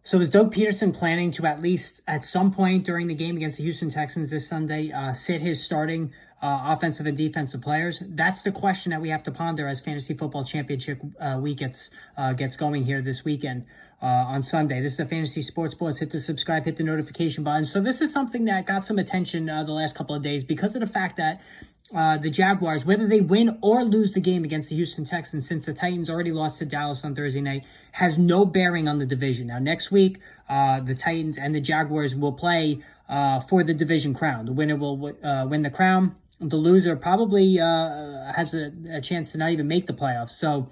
So is Doug Peterson planning to at least at some point during the game against the Houston Texans this Sunday sit his starting offensive and defensive players? That's the question that we have to ponder as Fantasy Football Championship week gets going here this weekend on Sunday. This is the Fantasy Sports Boys. Hit the subscribe, hit the notification button. So this is something that got some attention the last couple of days because of the fact that the Jaguars, whether they win or lose the game against the Houston Texans, since the Titans already lost to Dallas on Thursday night, has no bearing on the division. Now, next week, the Titans and the Jaguars will play for the division crown. The winner will win the crown. The loser probably has a chance to not even make the playoffs. So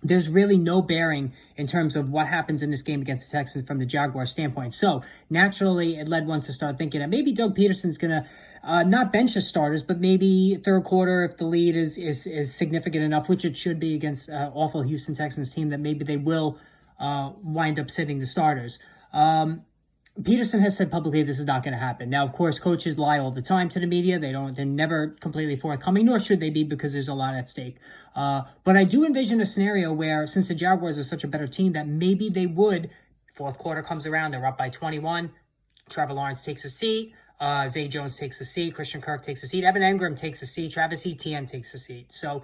there's really no bearing in terms of what happens in this game against the Texans from the Jaguars standpoint. So naturally, it led one to start thinking that maybe Doug Peterson's going to not bench his starters, but maybe third quarter, if the lead is significant enough, which it should be against awful Houston Texans team, that maybe they will wind up sitting the starters. Peterson has said publicly this is not going to happen. Now, of course, coaches lie all the time to the media. They're never completely forthcoming, nor should they be, because there's a lot at stake. But I do envision a scenario where, since the Jaguars are such a better team, that maybe they would, fourth quarter comes around, they're up by 21, Trevor Lawrence takes a seat, Zay Jones takes a seat, Christian Kirk takes a seat, Evan Engram takes a seat, Travis Etienne takes a seat. So,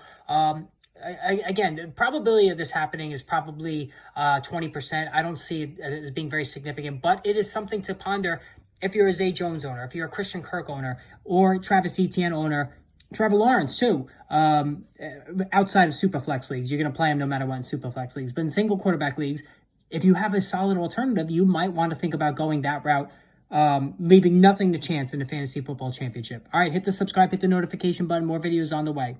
again, the probability of this happening is probably 20%. I don't see it as being very significant, but it is something to ponder if you're a Zay Jones owner, if you're a Christian Kirk owner, or Travis Etienne owner, Trevor Lawrence too. Outside of Superflex leagues, you're going to play him no matter what in Superflex leagues. But in single quarterback leagues, if you have a solid alternative, you might want to think about going that route, leaving nothing to chance in the Fantasy Football Championship. All right, hit the subscribe, hit the notification button. More videos on the way.